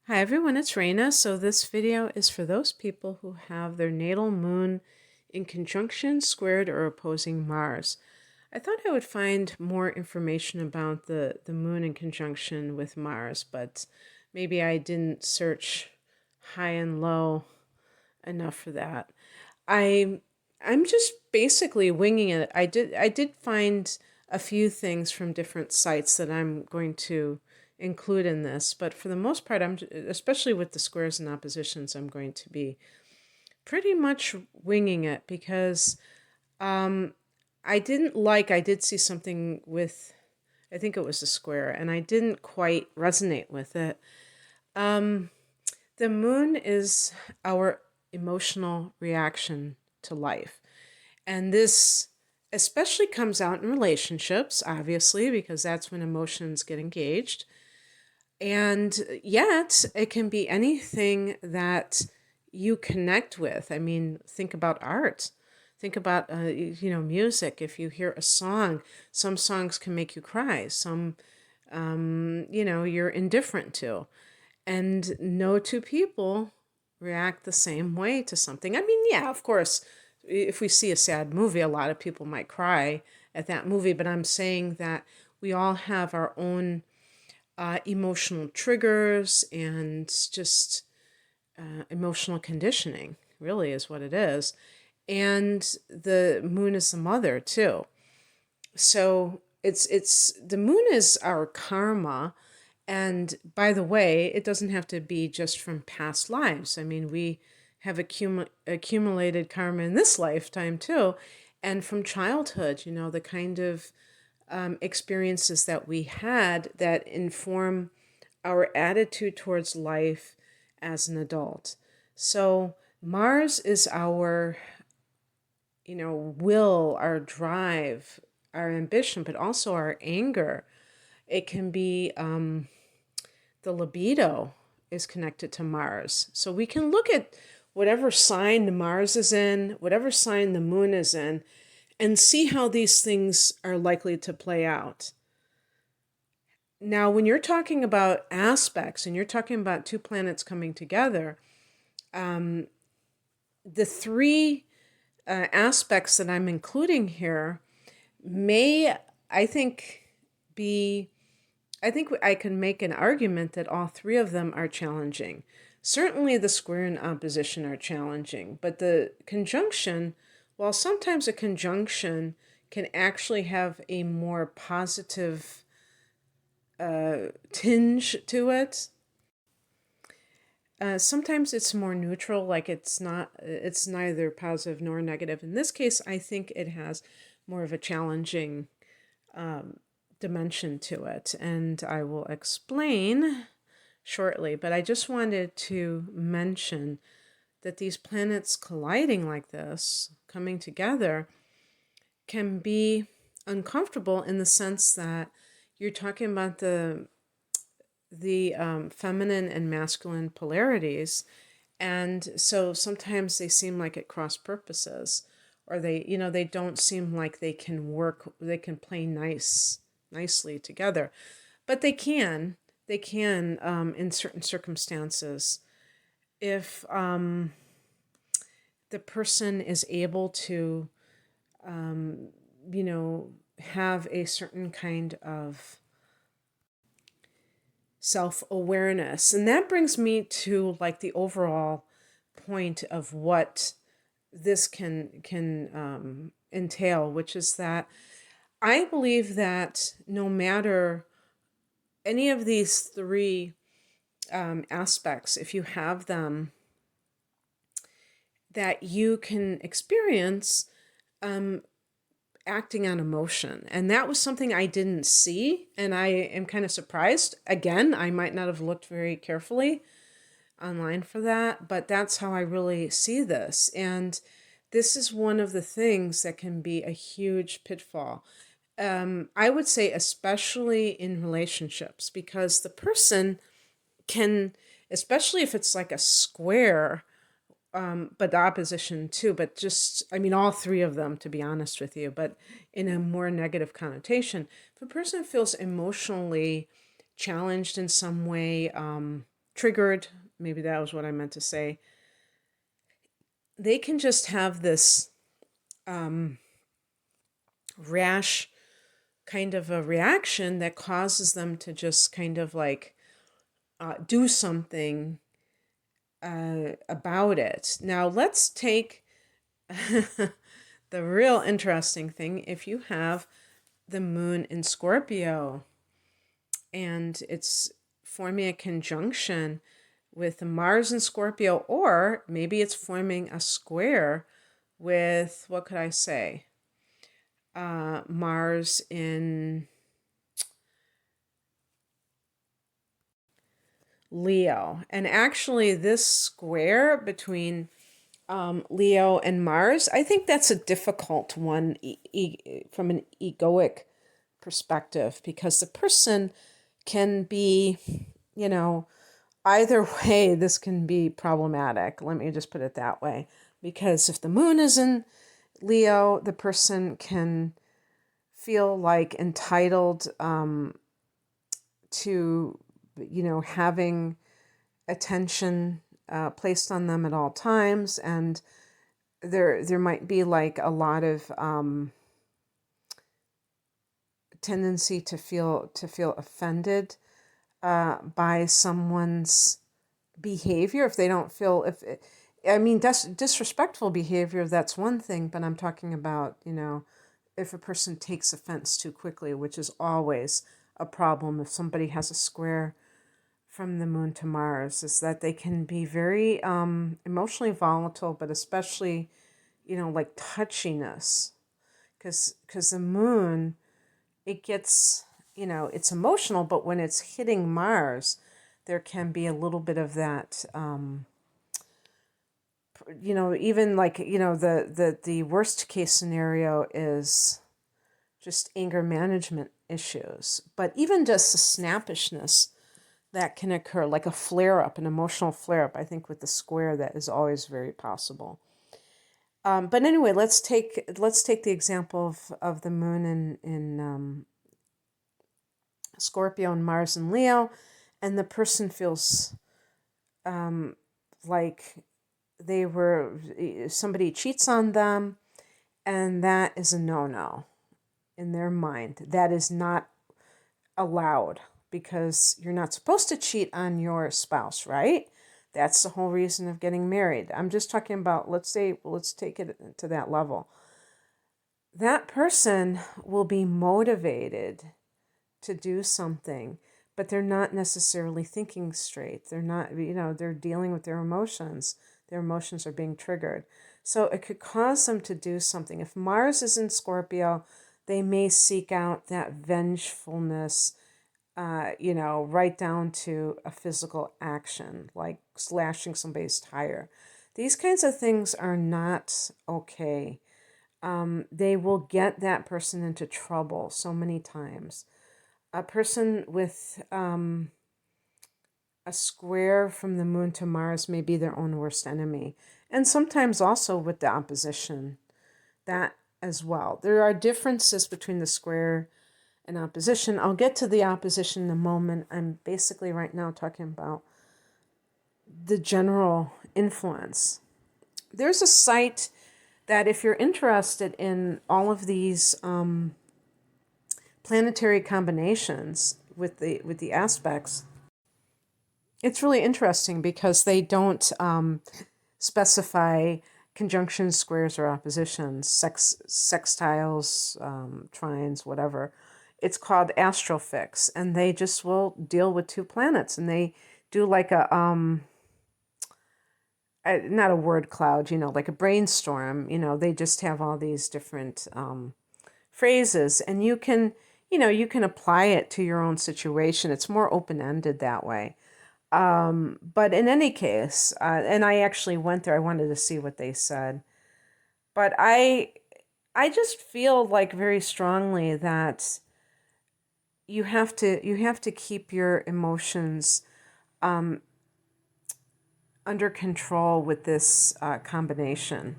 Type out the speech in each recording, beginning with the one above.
Hi everyone, it's Raina. So this video is for those people who have their natal moon in conjunction, squared, or opposing Mars. I thought I would find more information about the moon in conjunction with Mars, but maybe I didn't search high and low enough for that. I I'm just basically winging it. I did find a few things from different sites that I'm going to include in this, but for the most part, especially with the squares and oppositions, I'm going to be pretty much winging it because um, I did see something with, I think it was a square, and I didn't quite resonate with it. Um, the moon is our emotional reaction to life. And this especially comes out in relationships, obviously, because that's when emotions get engaged. And yet, it can be anything that you connect with. I mean, think about art. Think about, music. If you hear a song, some songs can make you cry. Some, you're indifferent to. And no two people react the same way to something. I mean, yeah, of course, if we see a sad movie, a lot of people might cry at that movie, but I'm saying that we all have our own emotional triggers and just emotional conditioning, really, is what it is. And the moon is the mother, too. So it's the moon is our karma. And by the way, it doesn't have to be just from past lives. I mean, we have accumulated karma in this lifetime too. And from childhood, the kind of experiences that we had that inform our attitude towards life as an adult. So Mars is our, will, our drive, our ambition, but also our anger. It can be the libido is connected to Mars. So we can look at whatever sign Mars is in, whatever sign the moon is in, and see how these things are likely to play out. Now, when you're talking about aspects and you're talking about two planets coming together, the three aspects that I'm including here may, I think, be I think I can make an argument that all three of them are challenging. Certainly, the square and opposition are challenging, but the conjunction, while sometimes a conjunction can actually have a more positive tinge to it, sometimes it's more neutral, like it's neither positive nor negative. In this case, I think it has more of a challenging dimension to it, and I will explain shortly. But I just wanted to mention that these planets colliding like this, coming together, can be uncomfortable in the sense that you're talking about the feminine and masculine polarities, and so sometimes they seem like at cross purposes, or they don't seem like they can work, they can play nicely together, but they can in certain circumstances if the person is able to um, have a certain kind of self-awareness. And that brings me to like the overall point of what this can entail, which is that I believe that no matter any of these three aspects, if you have them, that you can experience um, acting on emotion. And that was something I didn't see. And I am kind of surprised. Again, I might not have looked very carefully online for that, but that's how I really see this. And this is one of the things that can be a huge pitfall. I would say, especially in relationships, because the person can, especially if it's like a square, but the opposition too, but just, I mean, all three of them, to be honest with you, but in a more negative connotation. If a person feels emotionally challenged in some way, triggered, maybe that was what I meant to say, they can just have this um, rash kind of a reaction that causes them to just kind of like do something about it. Now, let's take the real interesting thing. If you have the moon in Scorpio and it's forming a conjunction with Mars in Scorpio, or maybe it's forming a square with, what could I say? Mars in Leo. And actually, this square between Leo and Mars, I think that's a difficult one from an egoic perspective, because the person can be, you know, either way, this can be problematic. Let me just put it that way. Because if the moon is in Leo, the person can feel like entitled to, having attention placed on them at all times, and there might be like a lot of tendency to feel offended by someone's behavior if they don't feel disrespectful behavior, that's one thing, but I'm talking about, if a person takes offense too quickly, which is always a problem if somebody has a square from the moon to Mars, is that they can be very emotionally volatile, but especially, like touchiness, because the moon, it gets, it's emotional, but when it's hitting Mars, there can be a little bit of that, even like, the worst case scenario is just anger management issues. But even just the snappishness that can occur, like a flare-up, an emotional flare-up, I think with the square, that is always very possible. But anyway, let's take the example of the moon in Scorpio and Mars and Leo, and the person feels like somebody cheats on them, and that is a no-no in their mind. That is not allowed, because you're not supposed to cheat on your spouse, right? That's the whole reason of getting married. I'm just talking about, let's take it to that level. That person will be motivated to do something, but they're not necessarily thinking straight. They're not, they're dealing with their emotions. Their emotions are being triggered. So it could cause them to do something. If Mars is in Scorpio, they may seek out that vengefulness, right down to a physical action, like slashing somebody's tire. These kinds of things are not okay. They will get that person into trouble so many times. A person with a square from the moon to Mars may be their own worst enemy. And sometimes also with the opposition, that as well. There are differences between the square and opposition. I'll get to the opposition in a moment. I'm basically right now talking about the general influence. There's a site that, if you're interested in all of these planetary combinations with the aspects, it's really interesting because they don't specify conjunctions, squares, or oppositions, sextiles, trines, whatever. It's called Astrofix, and they just will deal with two planets, and they do like a not a word cloud, like a brainstorm. They just have all these different phrases, and you can apply it to your own situation. It's more open-ended that way. But in any case, and I actually went there, I wanted to see what they said. But I just feel like very strongly that you have to keep your emotions under control with this combination.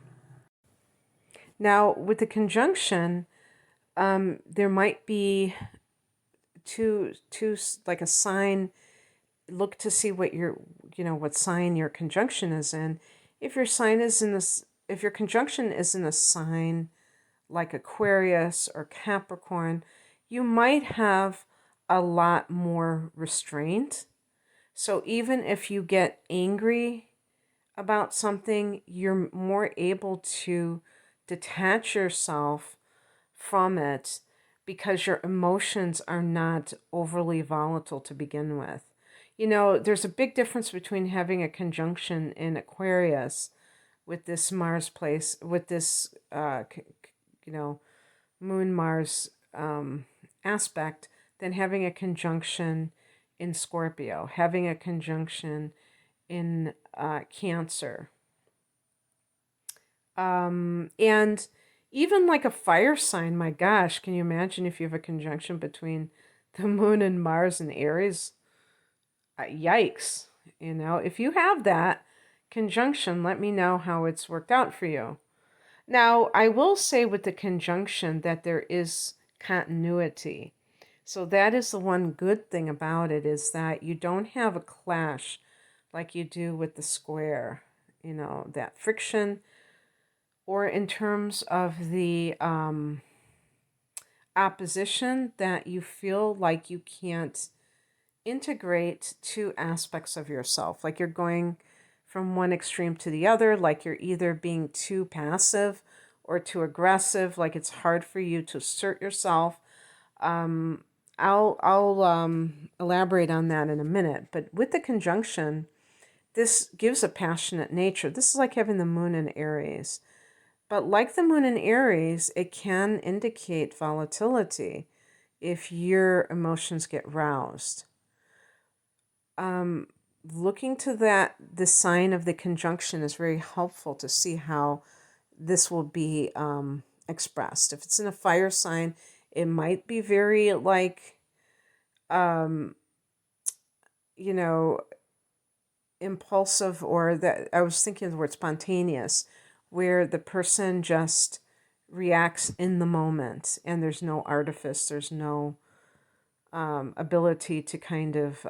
Now, with the conjunction, there might be two like a sign look to see what what sign your conjunction is in. If your sign is in this, if your conjunction is in a sign like Aquarius or Capricorn, you might have a lot more restraint. So even if you get angry about something, you're more able to detach yourself from it because your emotions are not overly volatile to begin with. There's a big difference between having a conjunction in Aquarius with this Mars place, with this, Moon Mars aspect, than having a conjunction in Scorpio, having a conjunction in Cancer. And even like a fire sign, my gosh, can you imagine if you have a conjunction between the moon and Mars and Aries? Yikes. If you have that conjunction, let me know how it's worked out for you. Now, I will say with the conjunction that there is continuity. So that is the one good thing about it, is that you don't have a clash like you do with the square, that friction, or in terms of the opposition, that you feel like you can't integrate two aspects of yourself. Like you're going from one extreme to the other, like you're either being too passive or too aggressive, like it's hard for you to assert yourself. I'll elaborate on that in a minute. But with the conjunction, this gives a passionate nature. This is like having the moon in Aries. But like the moon in Aries, it can indicate volatility if your emotions get roused. Looking to the sign of the conjunction is very helpful to see how this will be expressed. If it's in a fire sign, it might be very like, you know, impulsive, or that I was thinking of the word spontaneous, where the person just reacts in the moment and there's no artifice, there's no ability to kind of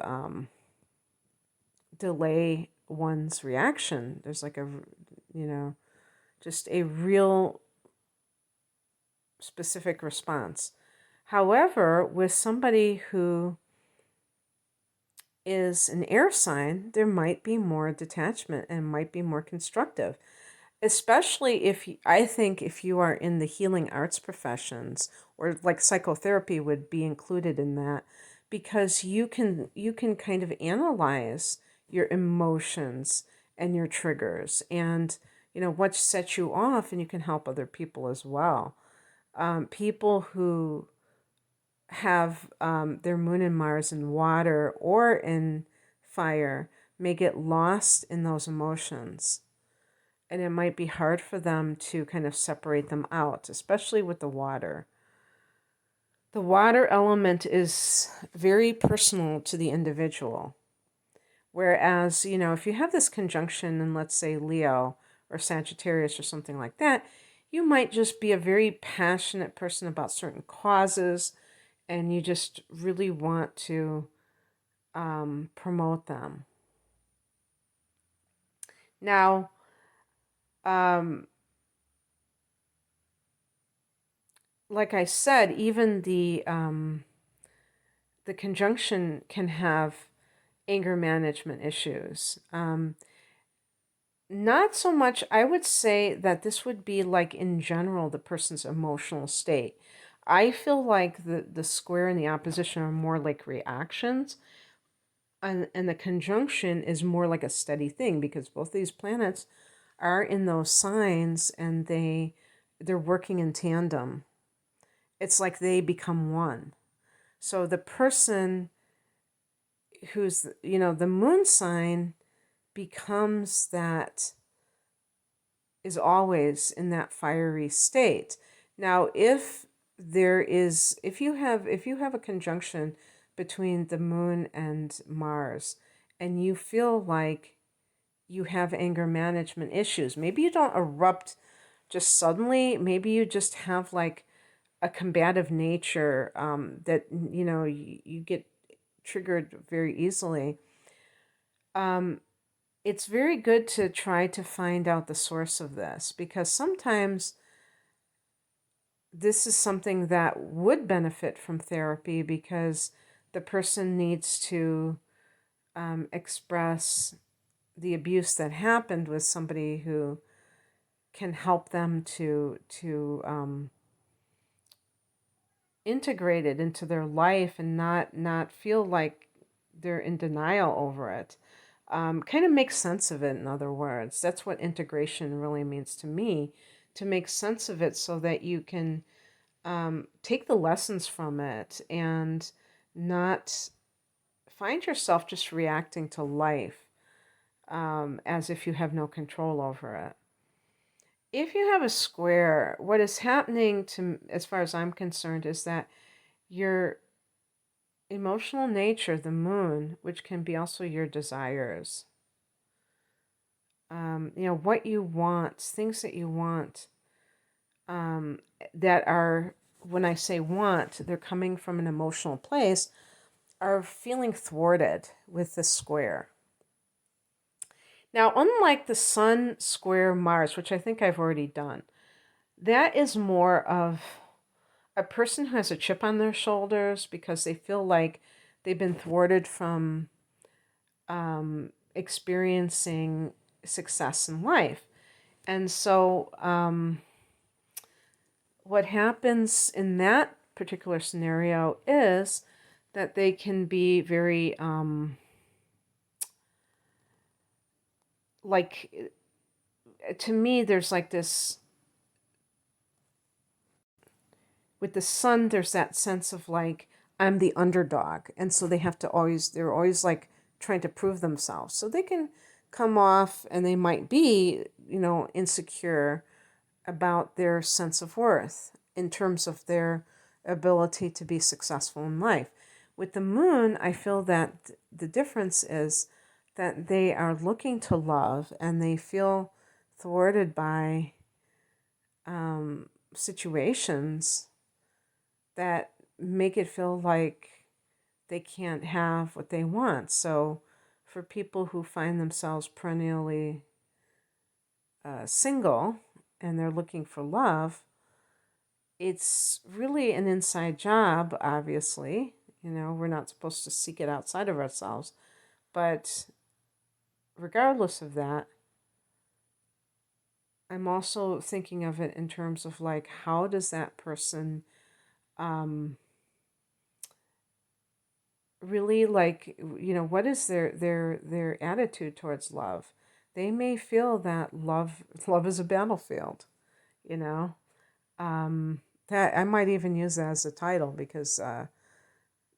delay one's reaction. There's like just a real specific response. However, with somebody who is an air sign, there might be more detachment and might be more constructive. Especially I think if you are in the healing arts professions, or like psychotherapy would be included in that, because you can kind of analyze your emotions and your triggers, and what sets you off, and you can help other people as well. People who have their moon and Mars in water or in fire may get lost in those emotions. And it might be hard for them to kind of separate them out, especially with the water. The water element is very personal to the individual. Whereas, if you have this conjunction in, let's say, Leo or Sagittarius or something like that, you might just be a very passionate person about certain causes, and you just really want to promote them. Now, like I said, even the conjunction can have anger management issues. Not so much, I would say that this would be like in general the person's emotional state. I feel like the square and the opposition are more like reactions, and the conjunction is more like a steady thing, because both these planets are in those signs and they're working in tandem. It's like they become one. So the person who's, the moon sign becomes that, is always in that fiery state. Now, if you have a conjunction between the moon and Mars, and you feel like you have anger management issues, maybe you don't erupt just suddenly, maybe you just have like a combative nature, that you get triggered very easily. Um, it's very good to try to find out the source of this, because sometimes this is something that would benefit from therapy, because the person needs to express the abuse that happened with somebody who can help them to integrate it into their life and not feel like they're in denial over it. Kind of make sense of it, in other words. That's what integration really means to me, to make sense of it so that you can take the lessons from it and not find yourself just reacting to life as if you have no control over it. If you have a square, what is happening to, as far as I'm concerned, is that your emotional nature, the moon, which can be also your desires, what you want, things that you want, that are, when I say want, they're coming from an emotional place, are feeling thwarted with the square. Now, unlike the Sun square Mars, which I think I've already done, that is more of a person who has a chip on their shoulders because they feel like they've been thwarted from experiencing success in life. And so what happens in that particular scenario is that they can be very like, to me, there's like this, with the Sun, there's that sense of like, I'm the underdog. And so they're always like trying to prove themselves. So they can come off and they might be, insecure about their sense of worth in terms of their ability to be successful in life. With the moon, I feel that the difference is that they are looking to love and they feel thwarted by situations that make it feel like they can't have what they want. So for people who find themselves perennially single and they're looking for love, it's really an inside job, obviously. We're not supposed to seek it outside of ourselves. But regardless of that, I'm also thinking of it in terms of like, how does that person really, like, what is their attitude towards love? They may feel that love is a battlefield, you know. That I might even use that as a title, because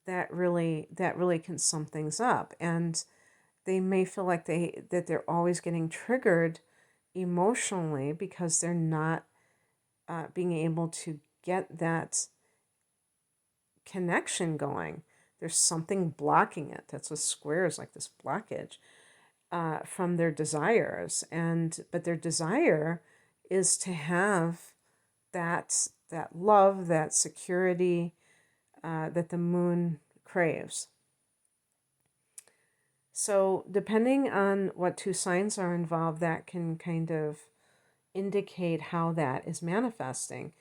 that really can sum things up. And they may feel like they're always getting triggered emotionally because they're not being able to get that connection going. There's something blocking it. That's what square is, like this blockage from their desires. But their desire is to have that love, that security that the moon craves. So depending on what two signs are involved, that can kind of indicate how that is manifesting.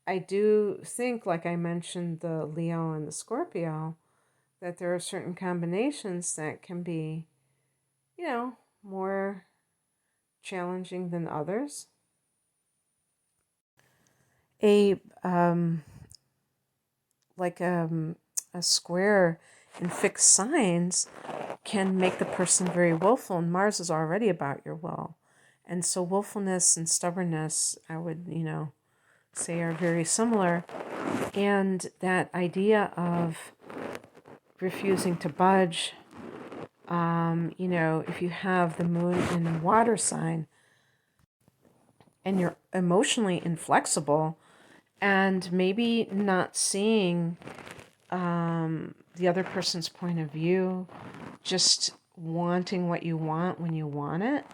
I do think, like I mentioned, the Leo and the Scorpio, that there are certain combinations that can be, more challenging than others. A like a square in fixed signs can make the person very willful, and Mars is already about your will. And so willfulness and stubbornness, I would, say, are very similar. And that idea of refusing to budge, if you have the moon in a water sign and you're emotionally inflexible and maybe not seeing the other person's point of view, just wanting what you want when you want it,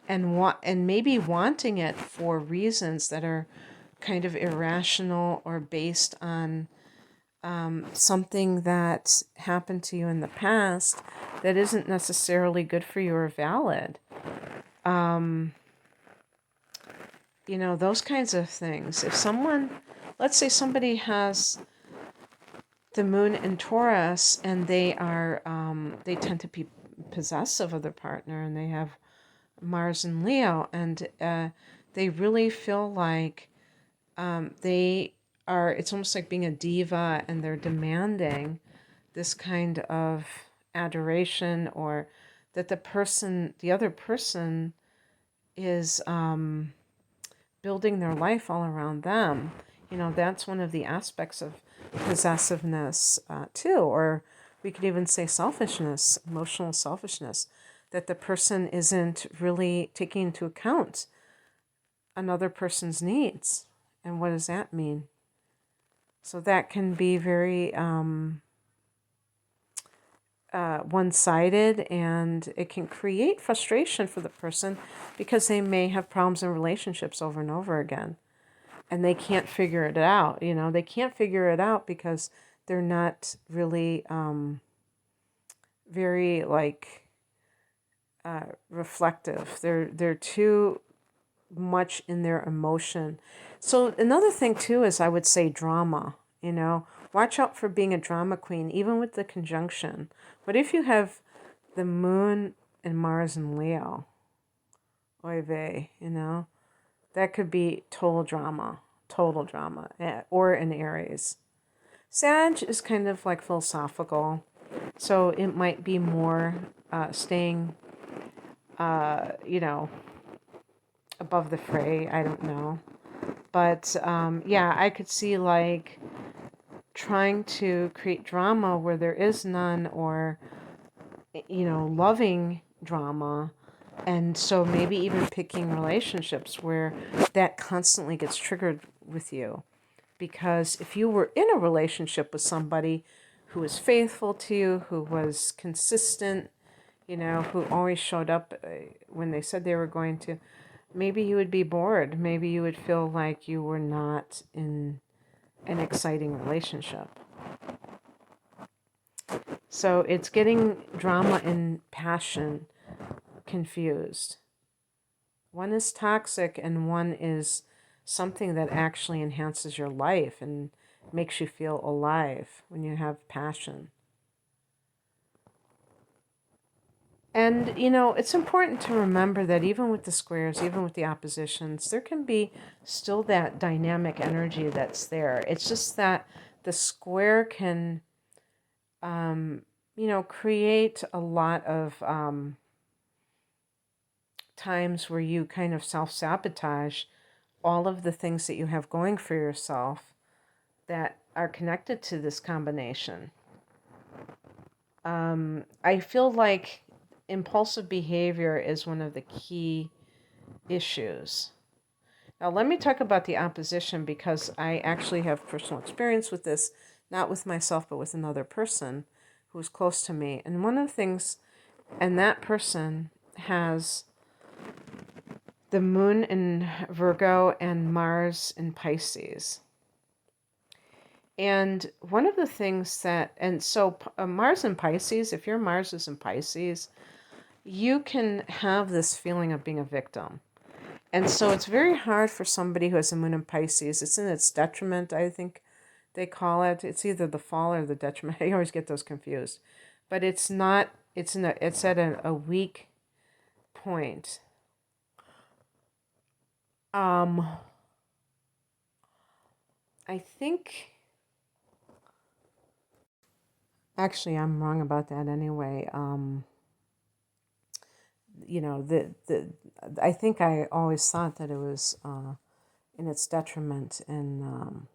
and maybe wanting it for reasons that are kind of irrational or based on something that happened to you in the past that isn't necessarily good for you or valid. Those kinds of things. If someone, let's say somebody has the moon in Taurus and they tend to be possessive of their partner, and they have Mars in Leo, and they really feel like it's almost like being a diva, and they're demanding this kind of adoration, or that the other person is building their life all around them. That's one of the aspects of possessiveness too, or we could even say selfishness, emotional selfishness, that the person isn't really taking into account another person's needs. And what does that mean? So that can be very one-sided, and it can create frustration for the person because they may have problems in relationships over and over again, and they can't figure it out. They can't figure it out because they're not really very reflective. They're too much in their emotion. So another thing too is, I would say, drama. Watch out for being a drama queen, even with the conjunction. What if you have the moon and Mars in Leo? Oy vey, that could be total drama, or in Aries. Sag is kind of like philosophical, so it might be more staying, above the fray. I don't know. But yeah, I could see like trying to create drama where there is none, or, loving drama. And so maybe even picking relationships where that constantly gets triggered with you. Because if you were in a relationship with somebody who was faithful to you, who was consistent, who always showed up when they said they were going to, maybe you would be bored. Maybe you would feel like you were not in an exciting relationship. So it's getting drama and passion confused. One is toxic, and one is something that actually enhances your life and makes you feel alive when you have passion. And, it's important to remember that even with the squares, even with the oppositions, there can be still that dynamic energy that's there. It's just that the square can, create a lot of times where you kind of self-sabotage all of the things that you have going for yourself that are connected to this combination. I feel like impulsive behavior is one of the key issues. Now, let me talk about the opposition, because I actually have personal experience with this, not with myself, but with another person who's close to me. And one of the things, and that person has the moon in Virgo and Mars in Pisces. And one of the things Mars in Pisces, if your Mars is in Pisces, you can have this feeling of being a victim. And so it's very hard for somebody who has a moon in Pisces. It's in its detriment, I think they call it. It's either the fall or the detriment. I always get those confused. But it's not, it's at a weak point. I think, actually, I'm wrong about that anyway. I think I always thought that it was in its detriment in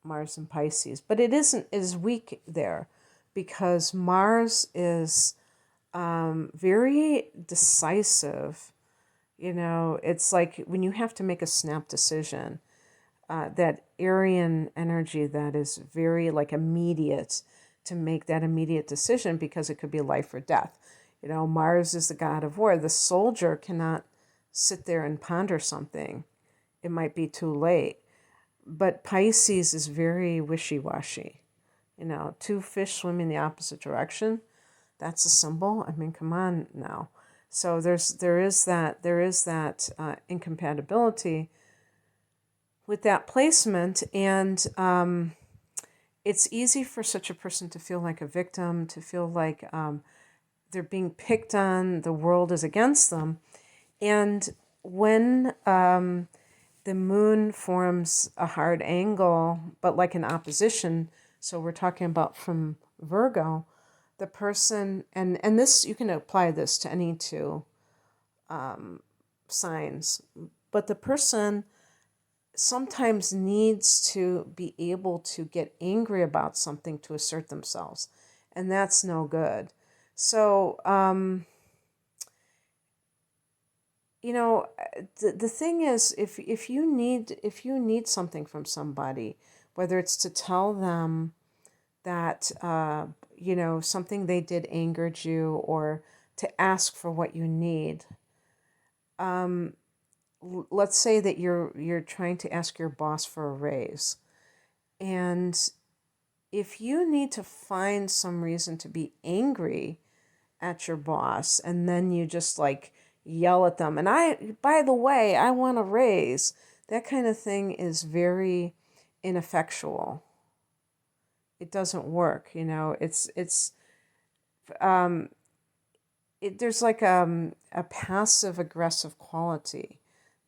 Mars and Pisces, but it is weak there, because Mars is very decisive. It's like when you have to make a snap decision, that Aryan energy that is very immediate, to make that immediate decision, because it could be life or death. Mars is the god of war. The soldier cannot sit there and ponder something. It might be too late. But Pisces is very wishy-washy. Two fish swimming the opposite direction. That's a symbol. I mean, come on now. So there is that incompatibility with that placement, and it's easy for such a person to feel like a victim, to feel like they're being picked on, the world is against them. And when the moon forms a hard angle, but like an opposition, so we're talking about from Virgo, the person, and this, you can apply this to any two signs, but the person sometimes needs to be able to get angry about something to assert themselves, and that's no good. So, the thing is, if you need something from somebody, whether it's to tell them that something they did angered you, or to ask for what you need. Let's say that you're trying to ask your boss for a raise, and if you need to find some reason to be angry at your boss, and then you just like yell at them, and by the way, I want a raise, that kind of thing is very ineffectual. It doesn't work. There's like a passive aggressive quality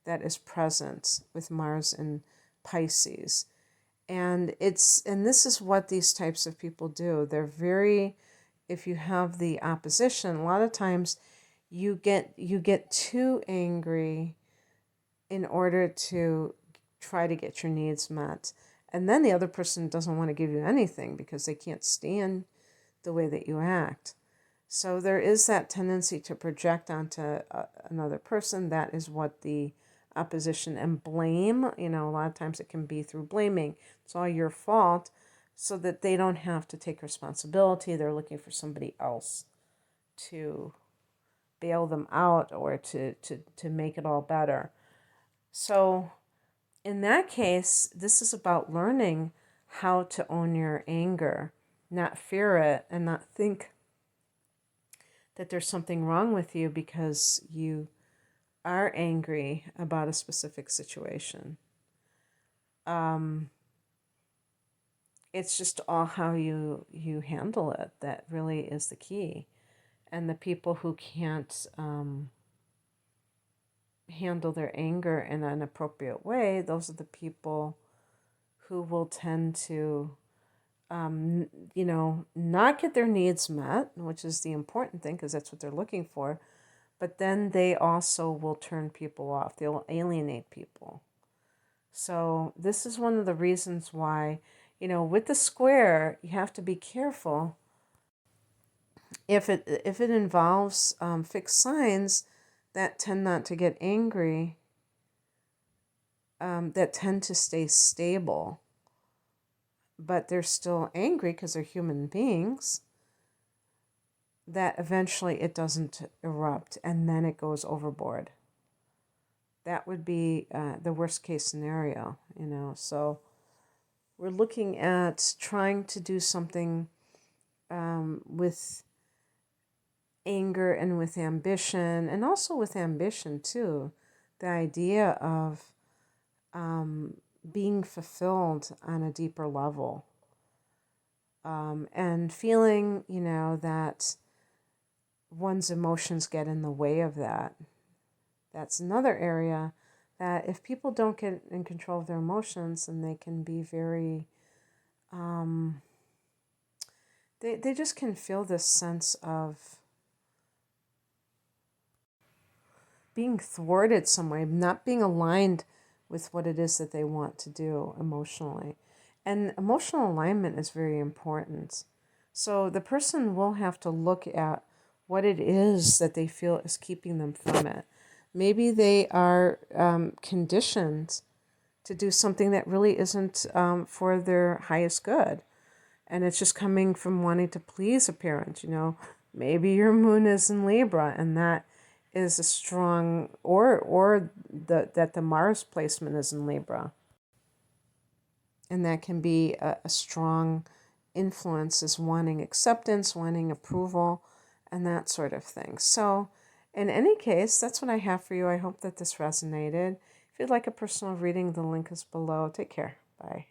that is present with Mars and Pisces. And this is what these types of people do. They're very, if you have the opposition, a lot of times you get too angry in order to try to get your needs met. And then the other person doesn't want to give you anything because they can't stand the way that you act. So there is that tendency to project onto another person. That is what the opposition, and blame, a lot of times it can be through blaming. It's all your fault, so that they don't have to take responsibility. They're looking for somebody else to bail them out, or to make it all better. So in that case, this is about learning how to own your anger, not fear it, and not think that there's something wrong with you because you are angry about a specific situation. It's just all how you handle it that really is the key. And the people who can't handle their anger in an appropriate way, those are the people who will tend to not get their needs met, which is the important thing because that's what they're looking for. But then they also will turn people off. They will alienate people. So this is one of the reasons why, with the square, you have to be careful. If it involves fixed signs that tend not to get angry, that tend to stay stable, but they're still angry because they're human beings, that eventually it doesn't erupt and then it goes overboard. That would be the worst case scenario, So we're looking at trying to do something with anger and with ambition, and also with ambition too. The idea of being fulfilled on a deeper level, and feeling, that one's emotions get in the way of that. That's another area that if people don't get in control of their emotions, then they can be very, they just can feel this sense of being thwarted some way, not being aligned with what it is that they want to do emotionally. And emotional alignment is very important. So the person will have to look at what it is that they feel is keeping them from it. Maybe they are conditioned to do something that really isn't for their highest good. And it's just coming from wanting to please a parent, Maybe your moon is in Libra, and that is a strong, or that the Mars placement is in Libra. And that can be a strong influence, is wanting acceptance, wanting approval, and that sort of thing. So, in any case, that's what I have for you. I hope that this resonated. If you'd like a personal reading, the link is below. Take care. Bye.